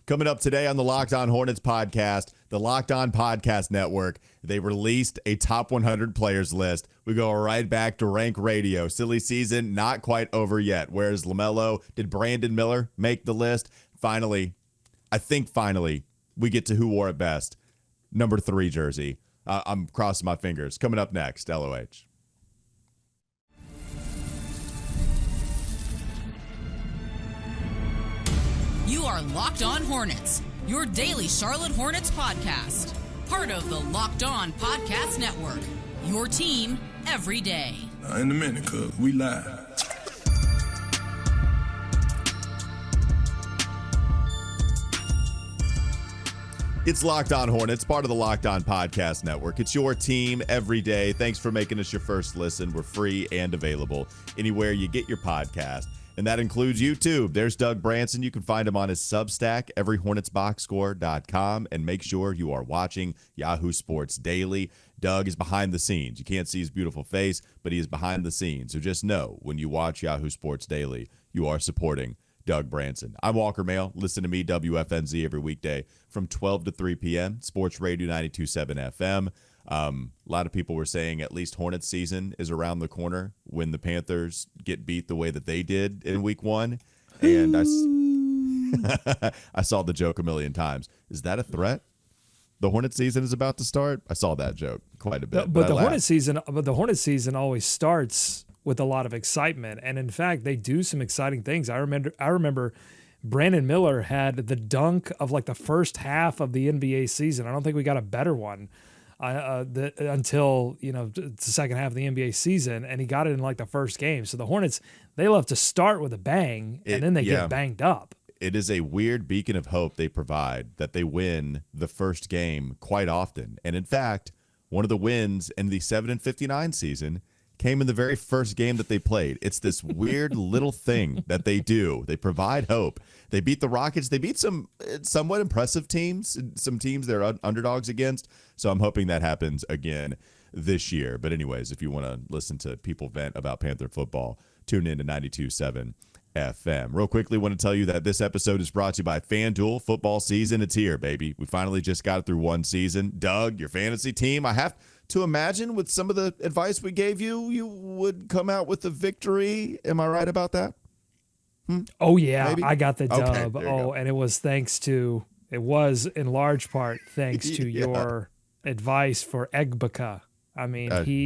Coming up today on the Locked On Hornets podcast, the Locked On Podcast Network, they released a top 100 players list. We go right back to Rank Radio. Silly season, not quite over yet. Where's LaMelo? Did Brandon Miller make the list? Finally, we get to who wore it best. Number 3 jersey. I'm crossing my fingers. Coming up next, LOH. You are Locked On Hornets, your daily Charlotte Hornets podcast. Part of the Locked On Podcast Network, your team every day. In a minute, cuz we live. It's Locked On Hornets, part of the Locked On Podcast Network. It's your team every day. Thanks for making us your first listen. We're free and available anywhere you get your podcast. And that includes YouTube. There's Doug Branson. You can find him on his Substack, everyhornetsboxscore.com. And make sure you are watching Yahoo Sports Daily. Doug is behind the scenes. You can't see his beautiful face, but he is behind the scenes. So just know, when you watch Yahoo Sports Daily, you are supporting Doug Branson. I'm Walker Mail. Listen to me, WFNZ, every weekday from 12 to 3 p.m. Sports Radio 92.7 FM. A lot of people were saying at least Hornets season is around the corner when the Panthers get beat the way that they did in week 1. And I saw the joke a million times. Is that a threat? The Hornets season is about to start? I saw that joke quite a bit. But the Hornets season always starts with a lot of excitement. And in fact, they do some exciting things. I remember Brandon Miller had the dunk of like the first half of the NBA season. I don't think we got a better one until the second half of the NBA season, and he got it in like the first game. So the Hornets, they love to start with a bang, and then they get banged up. It is a weird beacon of hope they provide that they win the first game quite often. And in fact, one of the wins in the 7-59 season came in the very first game that they played. It's this weird little thing that they do. They provide hope. They beat the Rockets. They beat some somewhat impressive teams, some teams they're underdogs against. So I'm hoping that happens again this year. But anyways, if you want to listen to people vent about Panther football, tune in to 92.7 FM. Real quickly, want to tell you that this episode is brought to you by FanDuel. Football season, it's here, baby. We finally just got through one season. Doug, your fantasy team, I have to imagine with some of the advice we gave you, you would come out with a victory. Am I right about that? Oh, yeah. Maybe? I got the dub. Okay, and it was in large part thanks to your advice for Egbika. I mean, last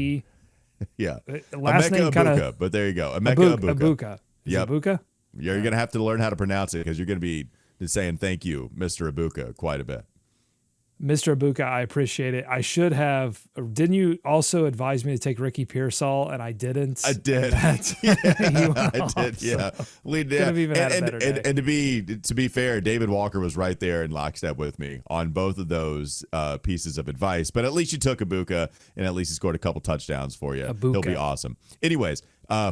name kind of, but there you go. Emeka Ibuka. Yep. Ibuka? You're going to have to learn how to pronounce it because you're going to be saying thank you, Mr. Ibuka, quite a bit. Mr. Ibuka, I appreciate it. I should have. Didn't you also advise me to take Ricky Pearsall, and I didn't? I did. I did. Yeah, we did. And to be fair, David Walker was right there in lockstep with me on both of those pieces of advice. But at least you took Ibuka, and at least he scored a couple touchdowns for you. Ibuka. He'll be awesome. Anyways.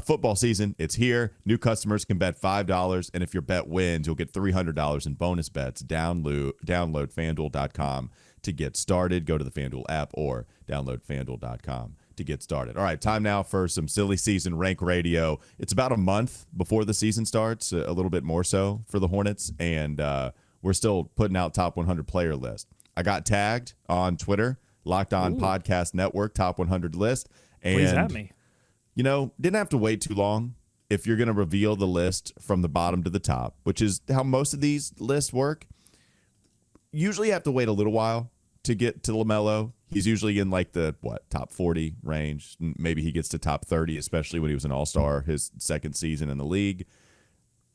Football season, it's here. New customers can bet $5, and if your bet wins, you'll get $300 in bonus bets. Download FanDuel.com to get started. Go to the FanDuel app or download FanDuel.com to get started. All right, time now for some silly season rank radio. It's about a month before the season starts, a little bit more so for the Hornets, and we're still putting out top 100 player list. I got tagged on Twitter, Locked On Podcast Network, top 100 list. And please have me. Didn't have to wait too long if you're going to reveal the list from the bottom to the top, which is how most of these lists work. Usually you have to wait a little while to get to LaMelo. He's usually in like the, top 40 range. Maybe he gets to top 30, especially when he was an all-star his second season in the league.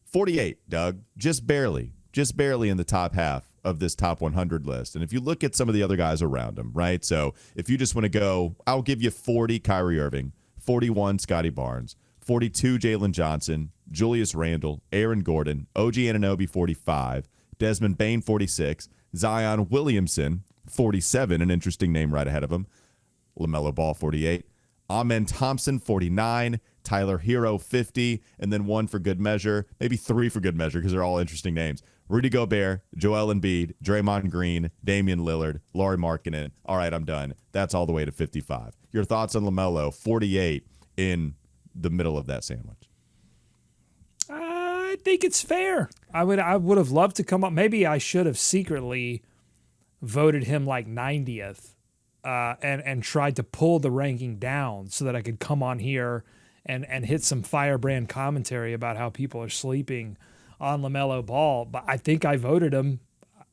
48, Doug, just barely in the top half of this top 100 list. And if you look at some of the other guys around him, right? So if you just want to go, I'll give you 40 Kyrie Irving, 41 Scotty Barnes, 42 Jalen Johnson, Julius Randle, Aaron Gordon, OG Anunoby 45, Desmond Bane 46, Zion Williamson 47, an interesting name right ahead of him, LaMelo Ball 48, Amen Thompson 49, Tyler Hero 50, and then one for good measure, maybe three for good measure because they're all interesting names. Rudy Gobert, Joel Embiid, Draymond Green, Damian Lillard, Lauri Markkanen. All right, I'm done. That's all the way to 55. Your thoughts on LaMelo, 48 in the middle of that sandwich? I think it's fair. I would have loved to come up. Maybe I should have secretly voted him like 90th and tried to pull the ranking down so that I could come on here and hit some firebrand commentary about how people are sleeping on LaMelo Ball. But I think I voted him.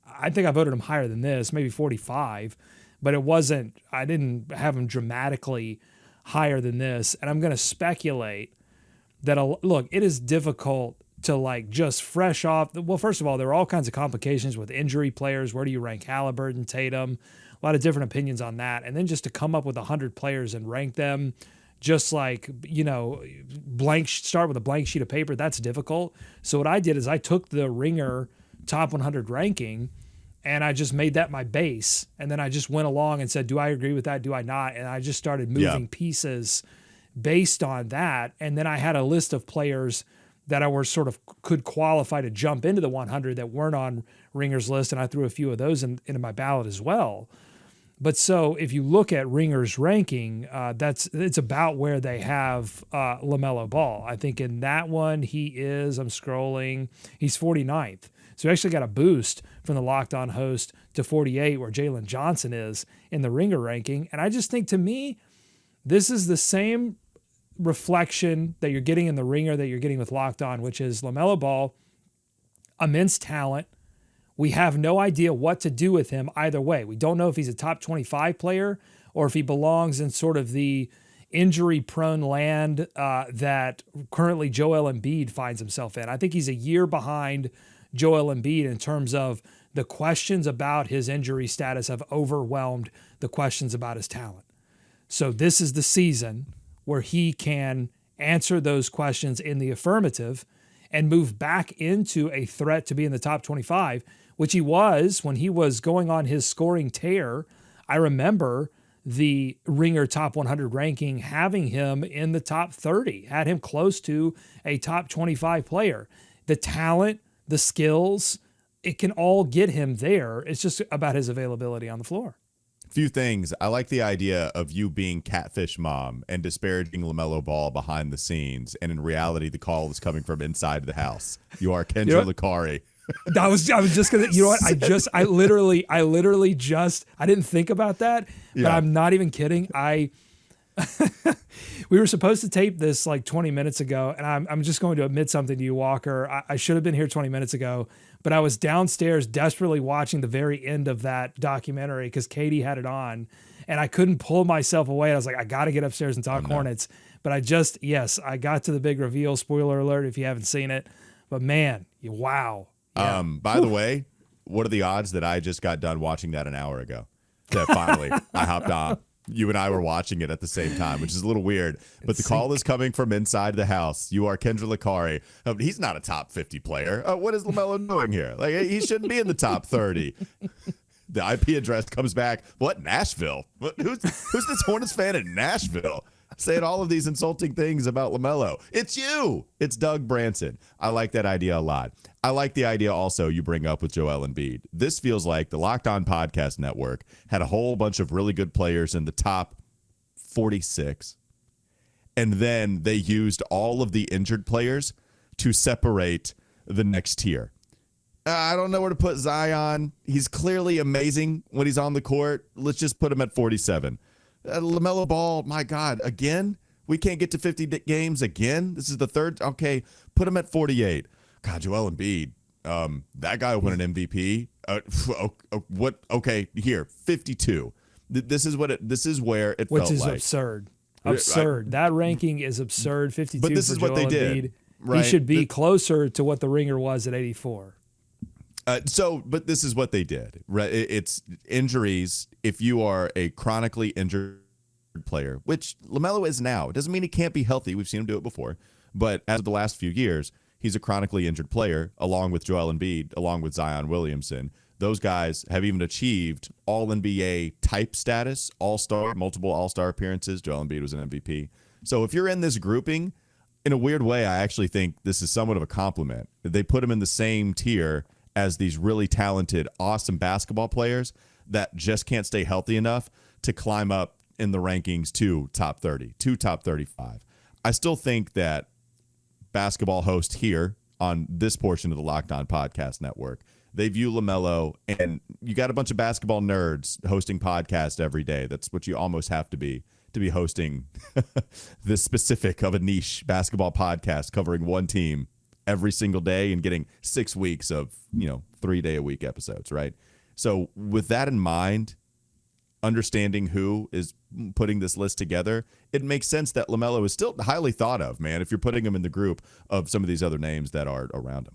I think I voted him higher than this, maybe 45. But it wasn't. I didn't have him dramatically higher than this. And I'm going to speculate that, look, it is difficult to like just fresh off. Well, first of all, there are all kinds of complications with injury players. Where do you rank Halliburton, Tatum? A lot of different opinions on that. And then just to come up with 100 players and rank them just like, start with a blank sheet of paper, that's difficult. So what I did is I took the Ringer top 100 ranking and I just made that my base. And then I just went along and said, do I agree with that? Do I not? And I just started moving pieces based on that. And then I had a list of players that I were sort of could qualify to jump into the 100 that weren't on Ringer's list. And I threw a few of those into my ballot as well. But so if you look at Ringer's ranking, it's about where they have LaMelo Ball. I think in that one, I'm scrolling, he's 49th. So we actually got a boost from the Locked On host to 48, where Jalen Johnson is in the Ringer ranking. And I just think, to me, this is the same reflection that you're getting in the Ringer that you're getting with Locked On, which is LaMelo Ball, immense talent. We have no idea what to do with him either way. We don't know if he's a top 25 player or if he belongs in sort of the injury-prone land that currently Joel Embiid finds himself in. I think he's a year behind Joel Embiid in terms of the questions about his injury status have overwhelmed the questions about his talent. So this is the season where he can answer those questions in the affirmative and move back into a threat to be in the top 25, which he was when he was going on his scoring tear. I remember the Ringer top 100 ranking having him in the top 30, had him close to a top 25 player. The talent, the skills, it can all get him there. It's just about his availability on the floor. Few things. I like the idea of you being catfish mom and disparaging LaMelo Ball behind the scenes, and in reality, the call is coming from inside the house. You are Kendra Lucari. I was just gonna. You know what? I literally just. I didn't think about that, but I'm not even kidding. We were supposed to tape this like 20 minutes ago, and I'm just going to admit something to you, Walker. I should have been here 20 minutes ago, but I was downstairs desperately watching the very end of that documentary because Katie had it on, and I couldn't pull myself away. I was like, I got to get upstairs and talk Hornets. But I got to the big reveal. Spoiler alert if you haven't seen it. But man, wow. Yeah. By the way, what are the odds that I just got done watching that an hour ago? That finally I hopped on. You and I were watching it at the same time, which is a little weird. But the call is coming from inside the house. You are Kendra Lucari. He's not a top 50 player. What is LaMelo doing here? Like, he shouldn't be in the top 30. The IP address comes back. What, Nashville? Who's this Hornets fan in Nashville? Saying all of these insulting things about LaMelo. It's you. It's Doug Branson. I like that idea a lot. I like the idea also you bring up with Joel Embiid. This feels like the Locked On Podcast Network had a whole bunch of really good players in the top 46. And then they used all of the injured players to separate the next tier. I don't know where to put Zion. He's clearly amazing when he's on the court. Let's just put him at 47. LaMelo Ball, my God, again? We can't get to 50 games again? This is the third? Okay, put him at 48. God, Joel Embiid, that guy will win an MVP. What? Okay, here, 52. This is where it felt like. Which is absurd. Absurd. That ranking is absurd. 52 but this for is what Joel they Embiid. did. Right? He should be closer to what the Ringer was at 84. But this is what they did. Right? It's injuries. If you are a chronically injured player, which LaMelo is now, it doesn't mean he can't be healthy. We've seen him do it before. But as of the last few years, he's a chronically injured player, along with Joel Embiid, along with Zion Williamson. Those guys have even achieved all-NBA type status, all-star, multiple all-star appearances. Joel Embiid was an MVP. So if you're in this grouping, in a weird way, I actually think this is somewhat of a compliment. They put him in the same tier as these really talented, awesome basketball players that just can't stay healthy enough to climb up in the rankings to top 30, to top 35. I still think that basketball host here on this portion of the Locked On Podcast Network. They view LaMelo, and you got a bunch of basketball nerds hosting podcasts every day. That's what you almost have to be hosting this specific of a niche basketball podcast covering one team every single day and getting 6 weeks of, 3-day-a-week episodes, right? So with that in mind, understanding who is putting this list together, it makes sense that LaMelo is still highly thought of, man, if you're putting him in the group of some of these other names that are around him.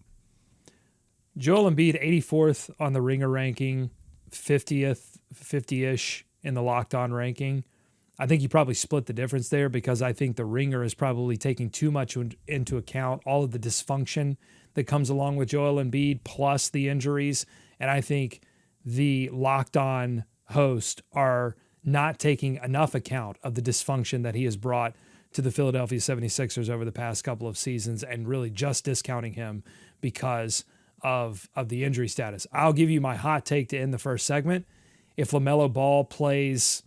Joel Embiid, 84th on the Ringer ranking, 50-ish in the Locked On ranking. I think you probably split the difference there because I think the Ringer is probably taking too much into account all of the dysfunction that comes along with Joel Embiid plus the injuries. And I think the Locked On hosts are not taking enough account of the dysfunction that he has brought to the Philadelphia 76ers over the past couple of seasons and really just discounting him because of the injury status. I'll give you my hot take to end the first segment. If LaMelo Ball plays,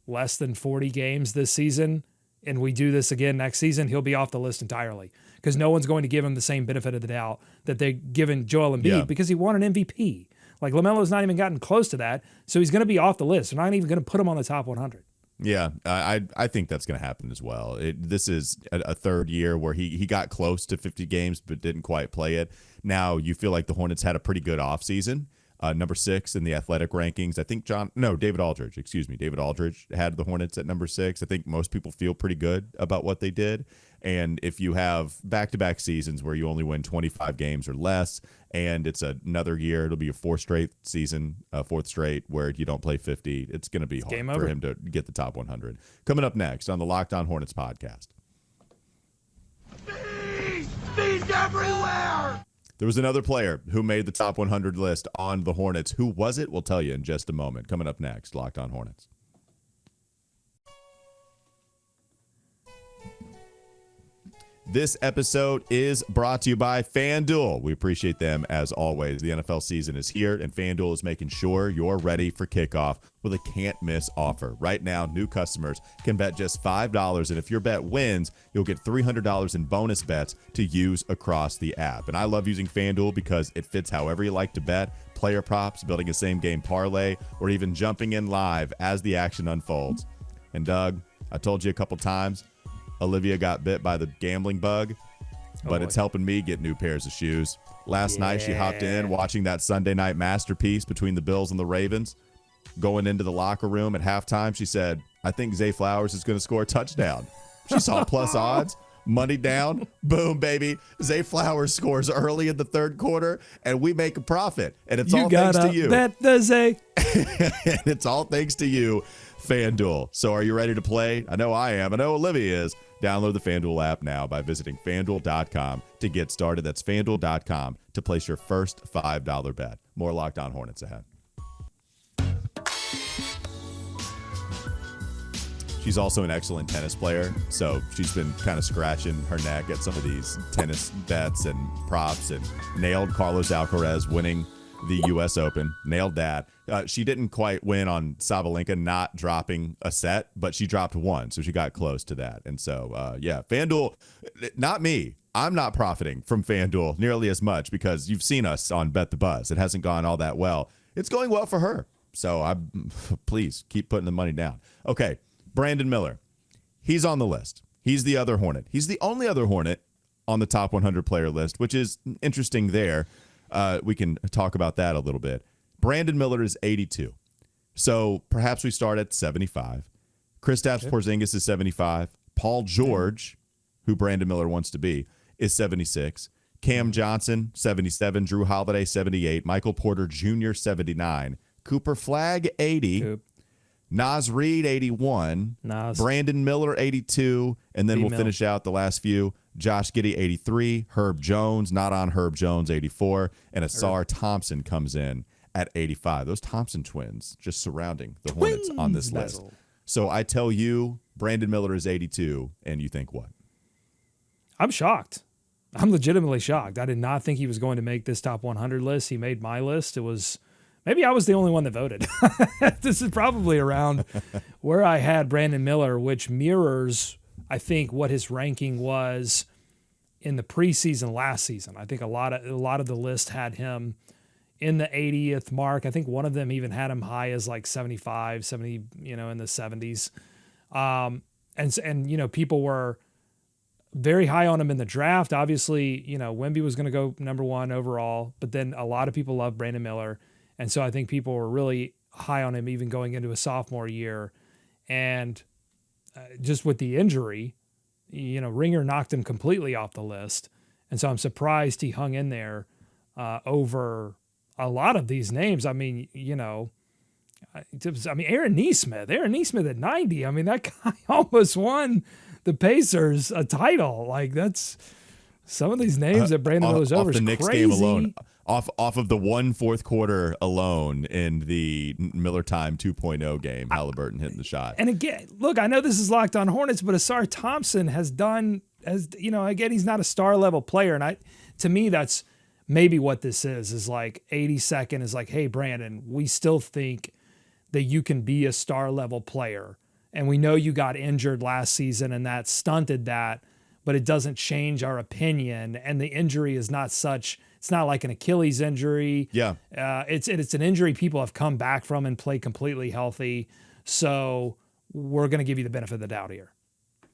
less than 40 games this season, and we do this again next season, he'll be off the list entirely because no one's going to give him the same benefit of the doubt that they've given Joel Embiid because he won an MVP. Like, LaMelo's not even gotten close to that, so he's going to be off the list. They're not even going to put him on the top 100. Yeah, I think that's going to happen as well. This is a third year where he got close to 50 games but didn't quite play it. Now you feel like the Hornets had a pretty good offseason. Number 6 in the athletic rankings. I think David Aldridge. David Aldridge had the Hornets at number 6. I think most people feel pretty good about what they did. And if you have back-to-back seasons where you only win 25 games or less, and it's another year, it'll be a fourth straight where you don't play 50. It's going to be hard for him to get the top 100. Coming up next on the Locked On Hornets podcast. Bees everywhere! There was another player who made the top 100 list on the Hornets. Who was it? We'll tell you in just a moment. Coming up next, Locked On Hornets. This episode is brought to you by FanDuel. We appreciate them as always. The NFL season is here, and FanDuel is making sure you're ready for kickoff with a can't-miss offer. Right now, new customers can bet just $5, and if your bet wins, you'll get $300 in bonus bets to use across the app. And I love using FanDuel because it fits however you like to bet. Player props, building a same-game parlay, or even jumping in live as the action unfolds. And Doug, I told you a couple times, Olivia got bit by the gambling bug, but it's helping me get new pairs of shoes. Last night, she hopped in watching that Sunday night masterpiece between the Bills and the Ravens. Going into the locker room at halftime, she said, I think Zay Flowers is going to score a touchdown. She saw plus odds, money down, boom, baby. Zay Flowers scores early in the third quarter, and we make a profit. And it's all thanks to you. Bet the Zay. And it's all thanks to you, FanDuel. So are you ready to play? I know I am. I know Olivia is. Download the FanDuel app now by visiting FanDuel.com to get started. That's FanDuel.com to place your first $5 bet. More Locked On Hornets ahead. She's also an excellent tennis player, so she's been kind of scratching her neck at some of these tennis bets and props and nailed Carlos Alcaraz winning the U.S. Open. Nailed that. She didn't quite win on Sabalenka not dropping a set, but she dropped one, so she got close to that. And so, FanDuel, not me. I'm not profiting from FanDuel nearly as much because you've seen us on Bet the Buzz. It hasn't gone all that well. It's going well for her. So please keep putting the money down. Okay, Brandon Miller. He's on the list. He's the other Hornet. He's the only other Hornet on the top 100 player list, which is interesting there. We can talk about that a little bit. Brandon Miller is 82. So perhaps we start at 75. Kristaps Porzingis is 75. Paul George, who Brandon Miller wants to be, is 76. Cam Johnson, 77. Drew Holiday, 78. Michael Porter Jr., 79. Cooper Flagg, 80. Naz Reid, 81. Brandon Miller, 82. And then we'll finish out the last few. Josh Giddey, 83. Herb Jones, not on Herb Jones, 84. And Asar Thompson comes in at 85. Those Thompson twins just surrounding the Hornets on this list. So I tell you, Brandon Miller is 82, and you think what? I'm shocked. I'm legitimately shocked. I did not think he was going to make this top 100 list. He made my list. Maybe I was the only one that voted. This is probably around where I had Brandon Miller, which mirrors, I think, what his ranking was in the preseason last season. I think a lot of the list had him in the 80th mark. I think one of them even had him high as like 75, 70, in the 70s. And people were very high on him in the draft. Obviously, Wemby was going to go number 1 overall, but then a lot of people love Brandon Miller. And so I think people were really high on him even going into a sophomore year. And just with the injury, Ringer knocked him completely off the list. And so I'm surprised he hung in there over a lot of these names. I mean, Aaron Nesmith at 90. I mean, that guy almost won the Pacers a title. Like, that's some of these names that Brandon Miller's over is crazy. Off the Knicks game alone, off of the one fourth quarter alone in the Miller Time 2.0 game, Halliburton hitting the shot. And again, look, I know this is Locked On Hornets, but Asar Thompson again, he's not a star level player. And to me, that's maybe what this is like 82nd is like, hey, Brandon, we still think that you can be a star level player. And we know you got injured last season and that stunted that, but it doesn't change our opinion. And the injury is not it's not like an Achilles injury. Yeah. It's an injury people have come back from and play completely healthy. So we're going to give you the benefit of the doubt here.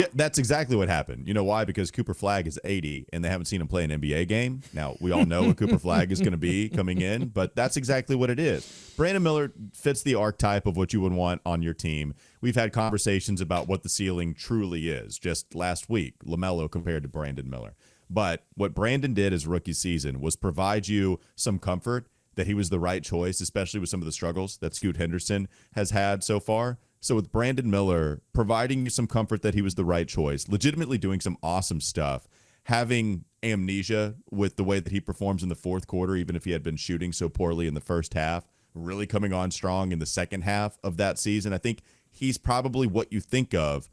Yeah, that's exactly what happened. You know why? Because Cooper Flagg is 80 and they haven't seen him play an NBA game. Now, we all know what Cooper Flagg is going to be coming in, but that's exactly what it is. Brandon Miller fits the archetype of what you would want on your team. We've had conversations about what the ceiling truly is. Just last week, LaMelo compared to Brandon Miller. But what Brandon did his rookie season was provide you some comfort that he was the right choice, especially with some of the struggles that Scoot Henderson has had so far. So with Brandon Miller providing you some comfort that he was the right choice, legitimately doing some awesome stuff, having amnesia with the way that he performs in the fourth quarter, even if he had been shooting so poorly in the first half, really coming on strong in the second half of that season. I think he's probably what you think of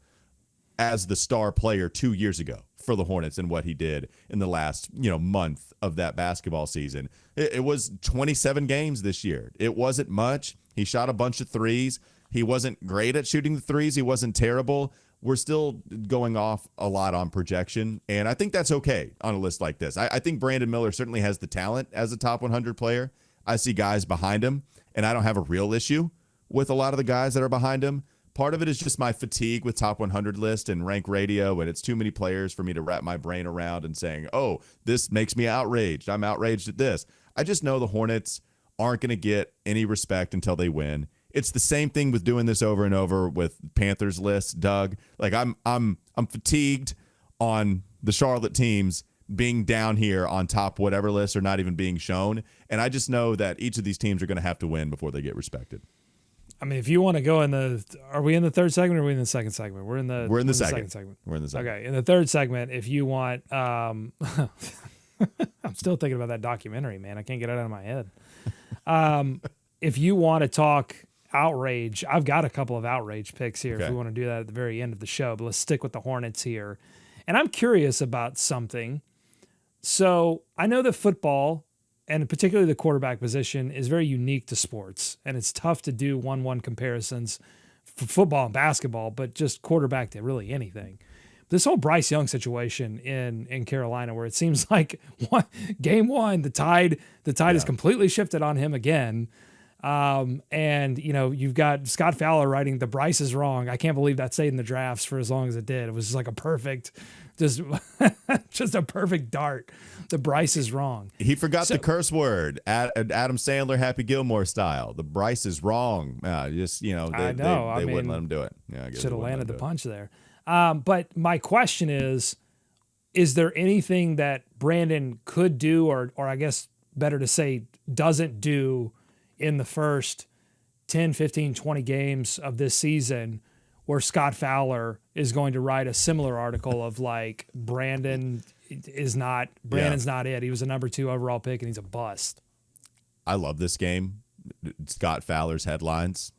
as the star player 2 years ago for the Hornets and what he did in the last, month of that basketball season. It was 27 games this year. It wasn't much. He shot a bunch of threes. He wasn't great at shooting the threes. He wasn't terrible. We're still going off a lot on projection, and I think that's okay on a list like this. I think Brandon Miller certainly has the talent as a top 100 player. I see guys behind him, and I don't have a real issue with a lot of the guys that are behind him. Part of it is just my fatigue with top 100 list and rank radio, and it's too many players for me to wrap my brain around and saying, oh, this makes me outraged. I'm outraged at this. I just know the Hornets aren't going to get any respect until they win. It's the same thing with doing this over and over with Panthers lists, Doug. Like I'm fatigued on the Charlotte teams being down here on top whatever list or not even being shown. And I just know that each of these teams are going to have to win before they get respected. I mean, if you want to go are we in the third segment or are we in the second segment? We're in the second segment. We're in the second. Okay. In the third segment, if you want, I'm still thinking about that documentary, man. I can't get it out of my head. If you want to talk outrage, I've got a couple of outrage picks here. Okay. If we want to do that at the very end of the show, but let's stick with the Hornets here. And I'm curious about something. So I know that football, and particularly the quarterback position, is very unique to sports. And it's tough to do 1-1 comparisons for football and basketball, but just quarterback to really anything. This whole Bryce Young situation in Carolina, where it seems like game one, the tide is completely shifted on him again. And you've got Scott Fowler writing "The Bryce is wrong." I can't believe that stayed in the drafts for as long as it did. It was just like a perfect, just a perfect dart. The Bryce is wrong. He forgot the curse word, Adam Sandler, Happy Gilmore style. The Bryce is wrong. They wouldn't let him do it. Yeah, should have landed the punch there. But my question is there anything that Brandon could do, or I guess better to say doesn't do, in the first 10, 15, 20 games of this season where Scott Fowler is going to write a similar article of like Brandon's not it. He was a number 2 overall pick and he's a bust. I love this game. Scott Fowler's headlines.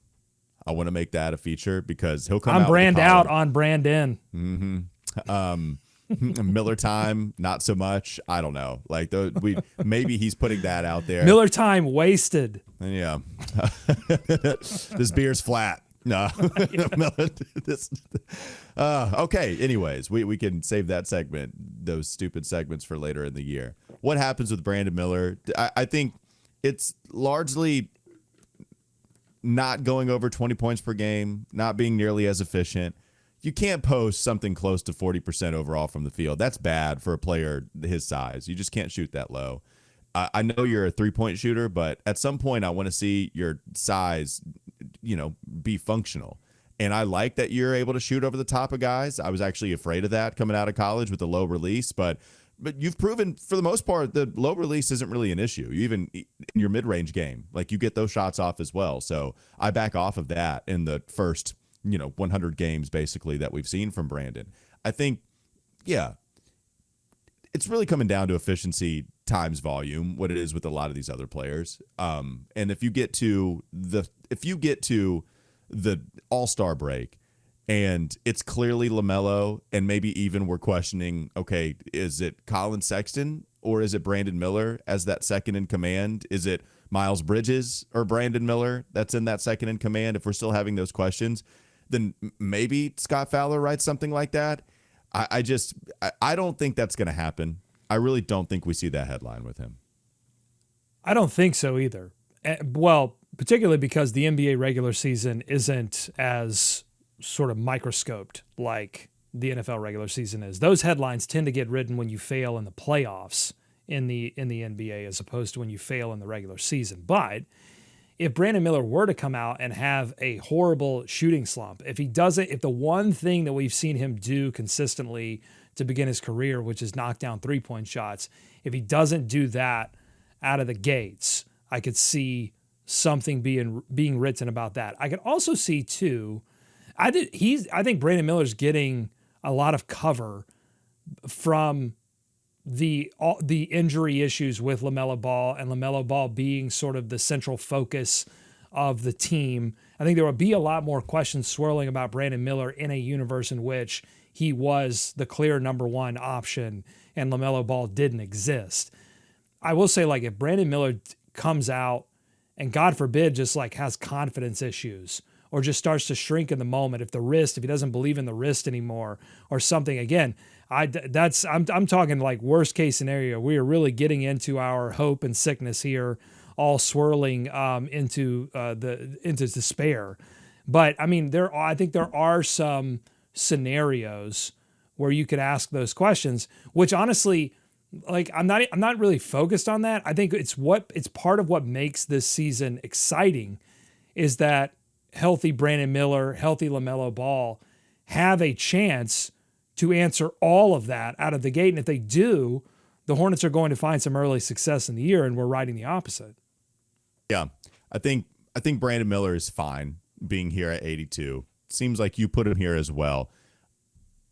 I want to make that a feature because he'll come out. I'm brand out on Brandon. Mm-hmm. Miller Time, not so much. I don't know. Like maybe he's putting that out there. Miller Time wasted. Yeah. This beer's flat. No. Okay. Anyways, we can save that segment, those stupid segments, for later in the year. What happens with Brandon Miller? I think it's largely not going over 20 points per game, not being nearly as efficient. You can't post something close to 40% overall from the field. That's bad for a player his size. You just can't shoot that low. I know you're a three-point shooter, but at some point I want to see your size, be functional. And I like that you're able to shoot over the top of guys. I was actually afraid of that coming out of college with the low release, but you've proven for the most part the low release isn't really an issue. You even in your mid-range game, like you get those shots off as well. So I back off of that in the first 100 games basically that we've seen from Brandon. I think, yeah, it's really coming down to efficiency times volume, what it is with a lot of these other players. And if you get to the All-Star break and it's clearly LaMelo, and maybe even we're questioning, okay, is it Colin Sexton or is it Brandon Miller as that second in command? Is it Miles Bridges or Brandon Miller that's in that second in command? If we're still having those questions, then maybe Scott Fowler writes something like that. I don't think that's going to happen. I really don't think we see that headline with him. I don't think so either. Well, particularly because the NBA regular season isn't as sort of microscoped like the NFL regular season is. Those headlines tend to get written when you fail in the playoffs in the NBA as opposed to when you fail in the regular season. But if Brandon Miller were to come out and have a horrible shooting slump, if the one thing that we've seen him do consistently to begin his career, which is knock down 3-point shots, if he doesn't do that out of the gates, I could see something being written about that. I could also see too, I think Brandon Miller's getting a lot of cover from the injury issues with LaMelo Ball, and LaMelo Ball being sort of the central focus of the team. I think there will be a lot more questions swirling about Brandon Miller in a universe in which he was the clear number one option and LaMelo Ball didn't exist. I will say, like, if Brandon Miller comes out and God forbid just like has confidence issues or just starts to shrink in the moment, if he doesn't believe in the wrist anymore or something, again, I'm talking like worst case scenario. We are really getting into our hope and sickness here, all swirling into despair. But I mean, I think there are some scenarios where you could ask those questions, which honestly, like, I'm not really focused on that. I think it's part of what makes this season exciting is that healthy Brandon Miller, healthy LaMelo Ball have a chance to answer all of that out of the gate. And if they do, the Hornets are going to find some early success in the year, and we're riding the opposite. Yeah, I think Brandon Miller is fine being here at 82. Seems like you put him here as well.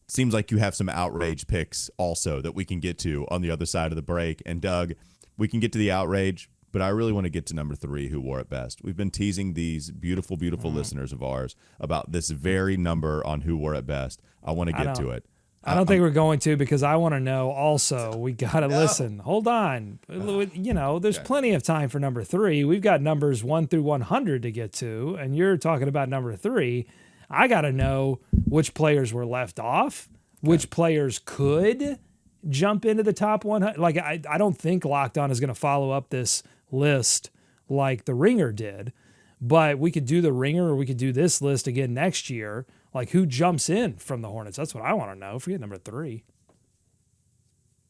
Seems like you have some outrage picks also that we can get to on the other side of the break. And Doug, we can get to the outrage, but I really want to get to number 3, who wore it best. We've been teasing these beautiful, beautiful listeners of ours about this very number on who wore it best. I want to get to it. I don't think we're going to, because I want to know also. We got to listen. Hold on. There's plenty of time for number 3. We've got numbers 1 through 100 to get to, and you're talking about number 3. I got to know which players were left off, which players could jump into the top 100. Like, I don't think Locked On is going to follow up this list like the Ringer did, but we could do the Ringer or we could do this list again next year. Like, who jumps in from the Hornets? That's what I want to know. Forget number 3.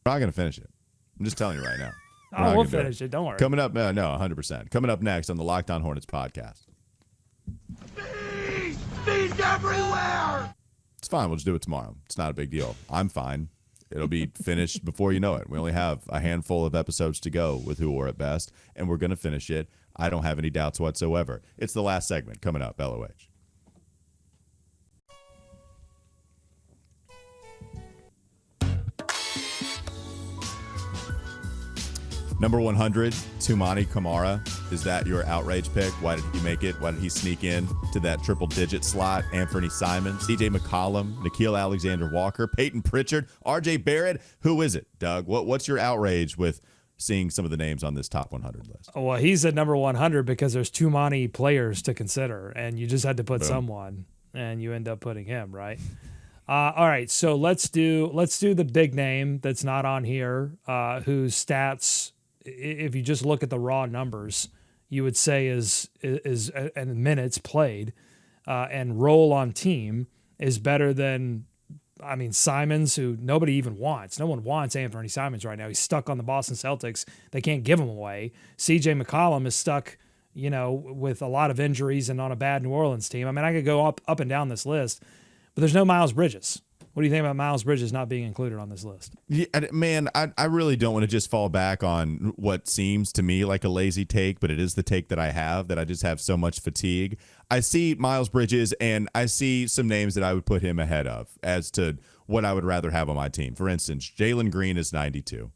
We're not going to finish it. I'm just telling you right now. We'll finish it. Don't worry. Coming up, no, 100%. Coming up next on the Locked On Hornets podcast. Bees everywhere! It's fine. We'll just do it tomorrow. It's not a big deal. I'm fine. It'll be finished before you know it. We only have a handful of episodes to go with Who Wore It Best, and we're going to finish it. I don't have any doubts whatsoever. It's the last segment coming up, LOH. Number 100, Toumani Camara. Is that your outrage pick? Why did he make it? Why did he sneak in to that triple-digit slot? Anthony Simons, CJ McCollum, Nickeil Alexander-Walker, Peyton Pritchard, RJ Barrett. Who is it, Doug? What's your outrage with seeing some of the names on this top 100 list. Well, he's at number 100 because there's too many players to consider, and you just had to put someone, and you end up putting him, right? All right, so let's do the big name that's not on here, whose stats, if you just look at the raw numbers, you would say is and minutes played, and role on team is better than, I mean, Simons, who nobody even wants. No one wants Anthony Simons right now. He's stuck on the Boston Celtics. They can't give him away. CJ McCollum is stuck, with a lot of injuries and on a bad New Orleans team. I mean, I could go up and down this list, but there's no Miles Bridges. What do you think about Miles Bridges not being included on this list? Yeah, man, I really don't want to just fall back on what seems to me like a lazy take, but it is the take that I have, that I just have so much fatigue. I see Miles Bridges, and I see some names that I would put him ahead of as to what I would rather have on my team. For instance, Jalen Green is 92.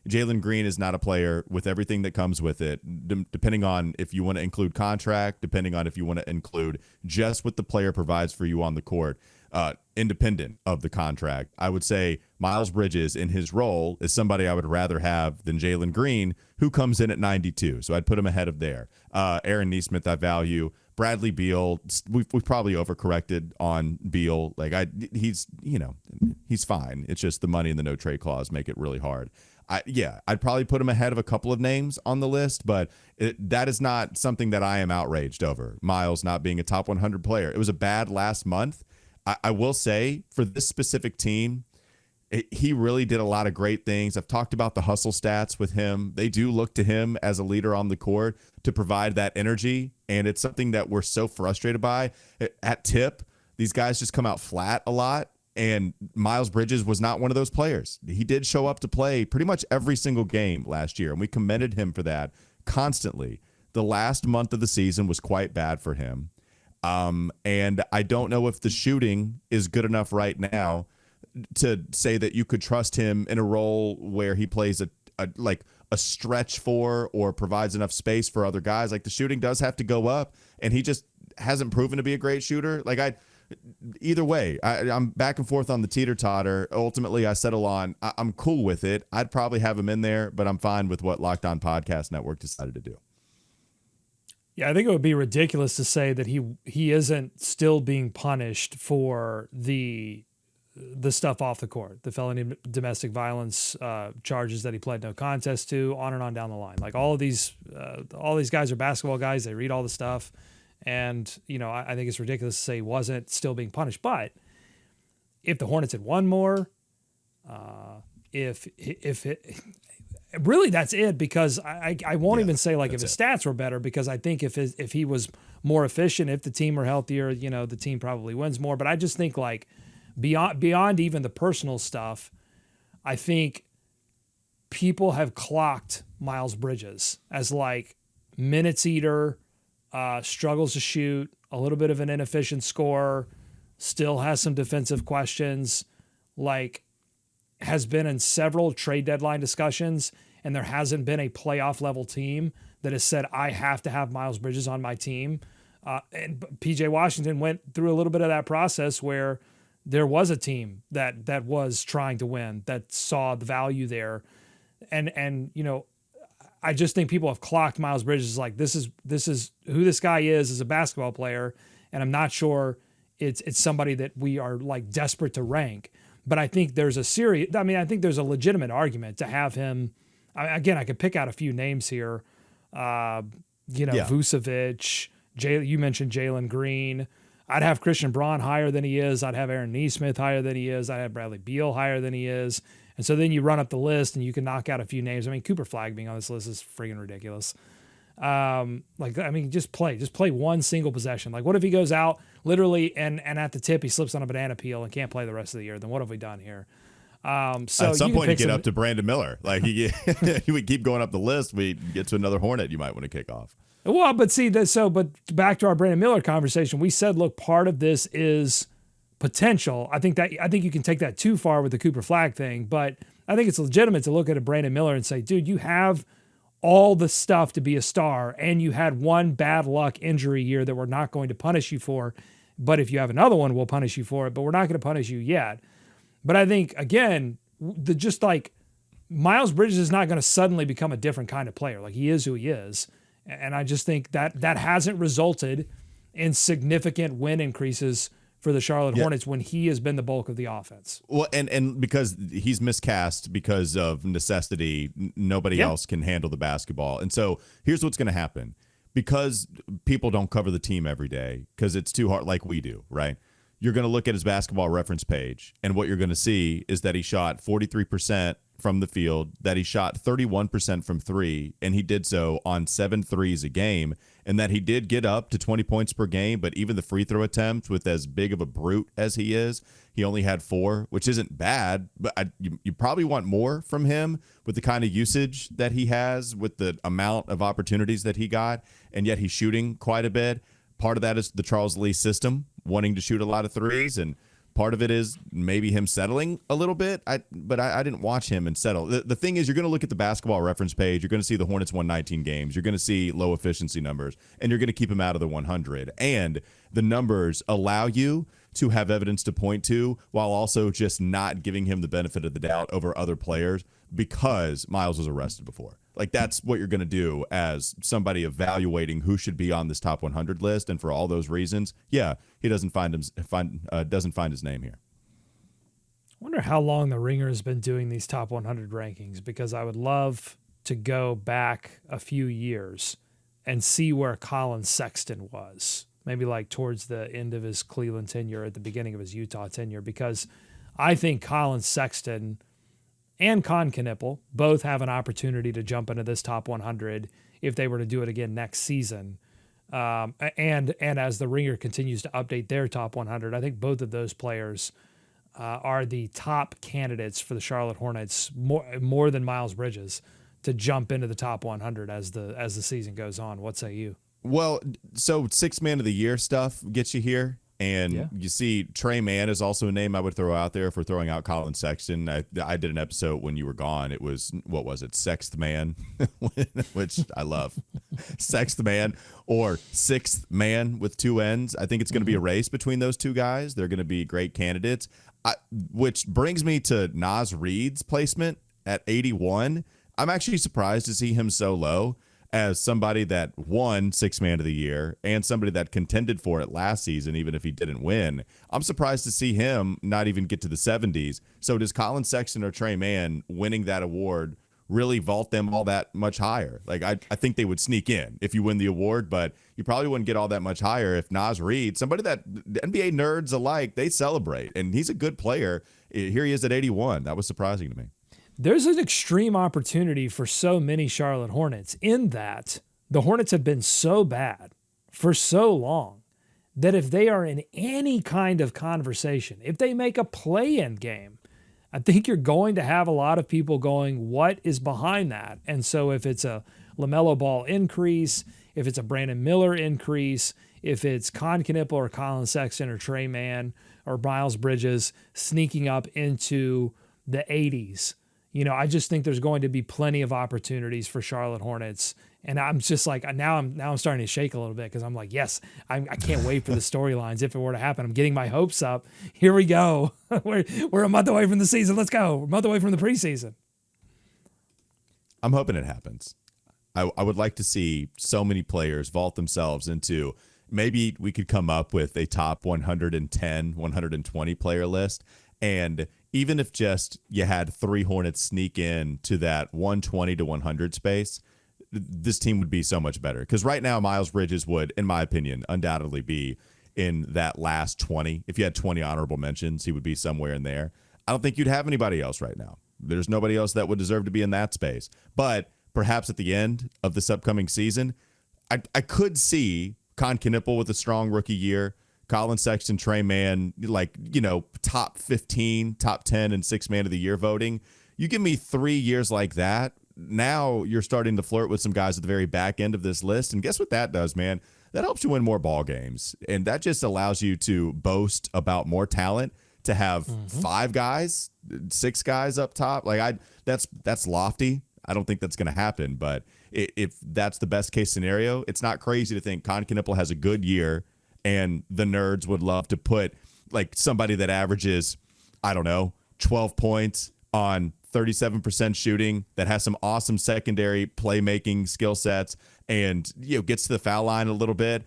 Jalen Green is not a player with everything that comes with it, depending on if you want to include contract, depending on if you want to include just what the player provides for you on the court. Independent of the contract, I would say Miles Bridges in his role is somebody I would rather have than Jalen Green, who comes in at 92. So I'd put him ahead of there. Aaron Nesmith, I value. Bradley Beal, we've probably overcorrected on Beal. He's fine. It's just the money and the no trade clause make it really hard. I'd probably put him ahead of a couple of names on the list, but that is not something that I am outraged over. Miles not being a top 100 player. It was a bad last month. I will say, for this specific team, he really did a lot of great things. I've talked about the hustle stats with him. They do look to him as a leader on the court to provide that energy, and it's something that we're so frustrated by. At tip, these guys just come out flat a lot, and Miles Bridges was not one of those players. He did show up to play pretty much every single game last year, and we commended him for that constantly. The last month of the season was quite bad for him. And I don't know if the shooting is good enough right now to say that you could trust him in a role where he plays a stretch for or provides enough space for other guys. Like, the shooting does have to go up, and he just hasn't proven to be a great shooter. Either way, I'm back and forth on the teeter-totter. Ultimately, I settle on I'm cool with it. I'd probably have him in there, but I'm fine with what Locked On Podcast Network decided to do. Yeah, I think it would be ridiculous to say that he isn't still being punished for the stuff off the court, the felony domestic violence charges that he pled no contest to, on and on down the line. Like, all these guys are basketball guys. They read all the stuff, and I think it's ridiculous to say he wasn't still being punished. But if the Hornets had won more, really, that's it, because I won't even say if his stats were better, because I think if he was more efficient, if the team were healthier, the team probably wins more. But I just think beyond even the personal stuff, I think people have clocked Miles Bridges as minutes eater, struggles to shoot, a little bit of an inefficient scorer, still has some defensive questions, has been in several trade deadline discussions, and there hasn't been a playoff level team that has said, I have to have Miles Bridges on my team. And PJ Washington went through a little bit of that process where there was a team that was trying to win, that saw the value there. And I just think people have clocked Miles Bridges this is who this guy is as a basketball player. And I'm not sure it's somebody that we are desperate to rank. But I think there's I think there's a legitimate argument to have him. Again, I could pick out a few names here. Vucevic, you mentioned Jalen Green. I'd have Christian Braun higher than he is. I'd have Aaron Nesmith higher than he is. I'd have Bradley Beal higher than he is. And so then you run up the list and you can knock out a few names. I mean, Cooper Flagg being on this list is freaking ridiculous. Just play one single possession. What if he goes out literally and at the tip he slips on a banana peel and can't play the rest of the year? Then what have we done here? So at some point you get up to Brandon Miller. You would keep going up the list. We get to another Hornet you might want to kick off. Well, but back to our Brandon Miller conversation, we said, look, part of this is potential. I think you can take that too far with the Cooper Flagg thing, but I think it's legitimate to look at a Brandon Miller and say, dude, you have all the stuff to be a star, and you had one bad luck injury year that we're not going to punish you for. But if you have another one, we'll punish you for it, but we're not going to punish you yet. But I think, again, Miles Bridges is not going to suddenly become a different kind of player. Like, he is who he is. And I just think that hasn't resulted in significant win increases for the Charlotte Hornets when he has been the bulk of the offense. Well, and because he's miscast because of necessity, nobody else can handle the basketball. And so here's what's going to happen. Because people don't cover the team every day because it's too hard like we do, right? You're going to look at his basketball reference page, and what you're going to see is that he shot 43% from the field, that he shot 31% from three, and he did so on 7 threes a game, and that he did get up to 20 points per game, but even the free throw attempts, with as big of a brute as he is, he only had 4, which isn't bad, but you probably want more from him with the kind of usage that he has, with the amount of opportunities that he got, and yet he's shooting quite a bit. Part of that is the Charles Lee system, wanting to shoot a lot of threes, and part of it is maybe him settling a little bit. But I didn't watch him and settle. The thing is, you're going to look at the basketball reference page. You're going to see the Hornets won 19 games. You're going to see low efficiency numbers, and you're going to keep him out of the 100. And the numbers allow you to have evidence to point to while also just not giving him the benefit of the doubt over other players because Miles was arrested before. Like, that's what you're going to do as somebody evaluating who should be on this top 100 list. And for all those reasons, he doesn't find his name here. I wonder how long the Ringer has been doing these top 100 rankings, because I would love to go back a few years and see where Colin Sexton was. Maybe like towards the end of his Cleveland tenure, at the beginning of his Utah tenure, because I think Colin Sexton and Con Knipple both have an opportunity to jump into this top 100 if they were to do it again next season. And as the Ringer continues to update their top 100, I think both of those players are the top candidates for the Charlotte Hornets, more than Miles Bridges, to jump into the top 100 as the season goes on. What say you? Well, so 6th man of the year stuff gets you here. And you see, Trey Mann is also a name I would throw out there for throwing out Colin Sexton. I did an episode when you were gone. It was, what was it, Sexth Man, which I love. Sexth Man or Sixth Man with 2 N's. I think it's going to be a race between those two guys. They're going to be great candidates, which brings me to Naz Reid's placement at 81. I'm actually surprised to see him so low, as somebody that won 6th man of the year and somebody that contended for it last season, even if he didn't win. I'm surprised to see him not even get to the 70s. So does Colin Sexton or Trey Mann winning that award really vault them all that much higher? Like, I think they would sneak in if you win the award, but you probably wouldn't get all that much higher if Naz Reid, somebody that NBA nerds alike, they celebrate, and he's a good player. Here he is at 81. That was surprising to me. There's an extreme opportunity for so many Charlotte Hornets in that the Hornets have been so bad for so long that if they are in any kind of conversation, if they make a play-in game, I think you're going to have a lot of people going, what is behind that? And so if it's a LaMelo Ball increase, if it's a Brandon Miller increase, if it's Con Knipple or Colin Sexton or Trey Mann or Miles Bridges sneaking up into the 80s, I just think there's going to be plenty of opportunities for Charlotte Hornets. And I'm just like, now I'm starting to shake a little bit, because I'm like, yes, I can't wait for the storylines. If it were to happen, I'm getting my hopes up. Here we go. We're a month away from the season. Let's go. We're a month away from the preseason. I'm hoping it happens. I would like to see so many players vault themselves into, maybe we could come up with a top 110, 120 player list. And even if just you had 3 Hornets sneak in to that 120 to 100 space, this team would be so much better. Because right now, Miles Bridges would, in my opinion, undoubtedly be in that last 20. If you had 20 honorable mentions, he would be somewhere in there. I don't think you'd have anybody else right now. There's nobody else that would deserve to be in that space. But perhaps at the end of this upcoming season, I could see Con Knipple with a strong rookie year, Colin Sexton, Trey Mann, top 15, top 10, and 6th man of the year voting. You give me 3 years like that, now you're starting to flirt with some guys at the very back end of this list. And guess what that does, man? That helps you win more ball games. And that just allows you to boast about more talent, to have 5 guys, 6 guys up top. Like, that's lofty. I don't think that's going to happen. But if that's the best case scenario, it's not crazy to think Con Knipple has a good year, and the nerds would love to put like somebody that averages, 12 points on 37% shooting, that has some awesome secondary playmaking skill sets, and gets to the foul line a little bit.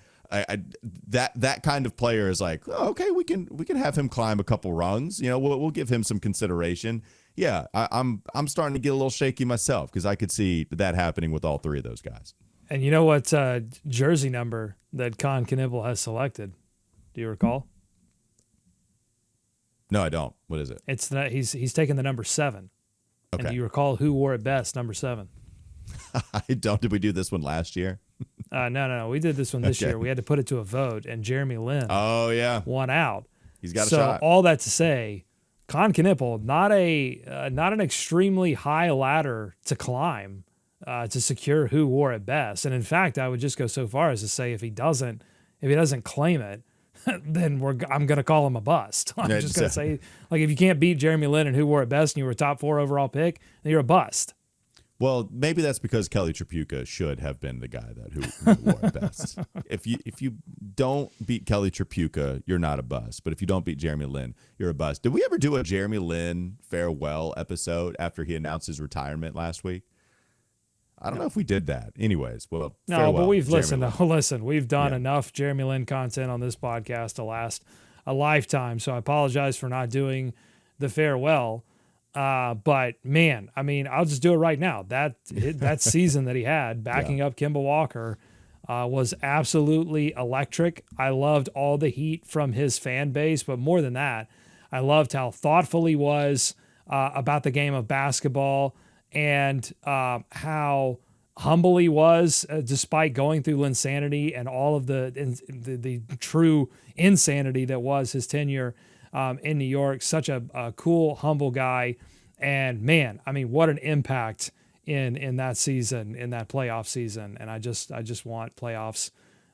That kind of player is like, oh, okay, we can have him climb a couple rungs. We'll give him some consideration. Yeah, I'm starting to get a little shaky myself because I could see that happening with all three of those guys. And you know what jersey number that Con Knibble has selected? Do you recall? No, I don't. What is it? He's taken the number 7. Okay. And do you recall who wore it best, number 7? I don't. Did we do this one last year? No. We did this one this year. We had to put it to a vote, and Jeremy Lin won out. He's got a shot. So all that to say, Con Knibble, not an extremely high ladder to climb to secure who wore it best. And in fact, I would just go so far as to say if he doesn't claim it, then I'm going to call him a bust. I'm just going to say, like, if you can't beat Jeremy Lin and who wore it best and you were a top 4 overall pick, then you're a bust. Well, maybe that's because Kelly Tripucka should have been the guy who wore it best. If you don't beat Kelly Tripucka, you're not a bust. But if you don't beat Jeremy Lin, you're a bust. Did we ever do a Jeremy Lin farewell episode after he announced his retirement last week? I don't know if we did that. Anyways, well, no, farewell, but we've Jeremy listened. Listen, we've done Yeah. enough Jeremy Lin content on this podcast to last a lifetime. So I apologize for not doing the farewell. But man, I mean, I'll just do it right now. That season that he had backing up Kemba Walker was absolutely electric. I loved all the heat from his fan base, but more than that, I loved how thoughtful he was about the game of basketball and how humble he was despite going through insanity and all of the true insanity that was his tenure in New York. Such a cool, humble guy. And man, I mean, what an impact in that season, in that playoff season. And I just want playoffs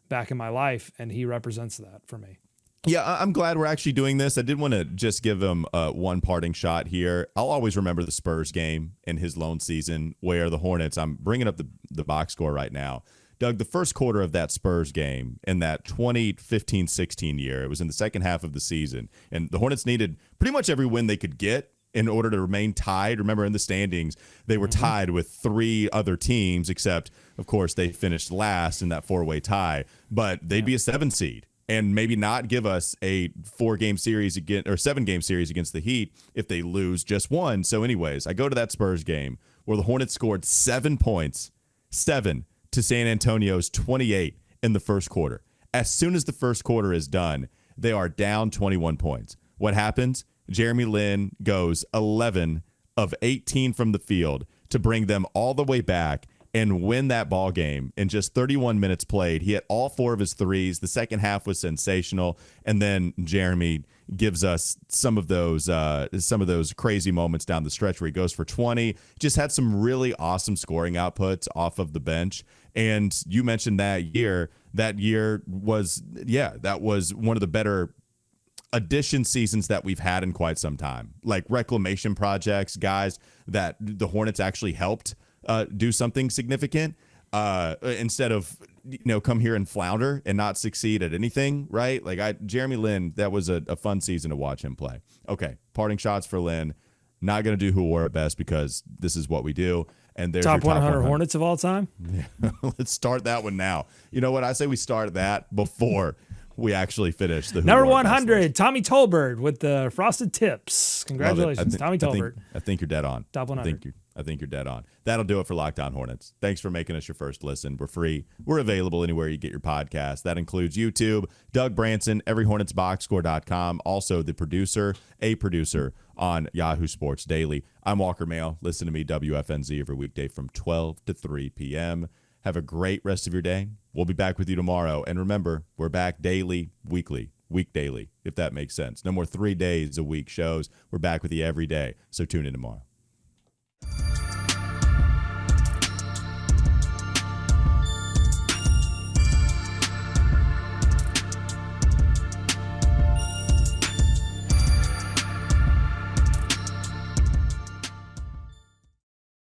back in my life. And he represents that for me. Yeah, I'm glad we're actually doing this. I did want to just give him one parting shot here. I'll always remember the Spurs game in his lone season where the Hornets, I'm bringing up the box score right now. Doug, the first quarter of that Spurs game in that 2015-16 year, it was in the second half of the season, and the Hornets needed pretty much every win they could get in order to remain tied. Remember, in the standings, they were tied with 3 other teams, except, of course, they finished last in that 4-way tie, but they'd be a 7 seed. And maybe not give us a 4-game series against or 7-game series against the Heat if they lose just one. So, anyways, I go to that Spurs game where the Hornets scored 7 points, 7 to San Antonio's 28 in the first quarter. As soon as the first quarter is done, they are down 21 points. What happens? Jeremy Lin goes 11 of 18 from the field to bring them all the way back and win that ball game in just 31 minutes played. He hit all 4 of his threes. The second half was sensational. And then Jeremy gives us some of those crazy moments down the stretch where he goes for 20. Just had some really awesome scoring outputs off of the bench. And you mentioned that year. That year was, that was one of the better addition seasons that we've had in quite some time. Like reclamation projects, guys that the Hornets actually helped do something significant instead of come here and flounder and not succeed at anything, right? Like Jeremy Lin, that was a fun season to watch him play. Okay, parting shots for Lin. Not going to do who wore it best because this is what we do. And there's Top your 100 Hornets of all time. Yeah. Let's start that one now. You know what? I say we start that before we actually finish the Number 100, Tommy Tolbert with the frosted tips. Congratulations, Tommy Tolbert. I think you're dead on. Top 100. I think you're dead on. That'll do it for Locked On Hornets. Thanks for making us your first listen. We're free. We're available anywhere you get your podcast. That includes YouTube, Doug Branson, everyhornetsboxscore.com. Also a producer on Yahoo Sports Daily. I'm Walker Mail. Listen to me, WFNZ, every weekday from 12 to 3 p.m. Have a great rest of your day. We'll be back with you tomorrow. And remember, we're back daily, weekly, week daily, if that makes sense. No more 3 days a week shows. We're back with you every day. So tune in tomorrow.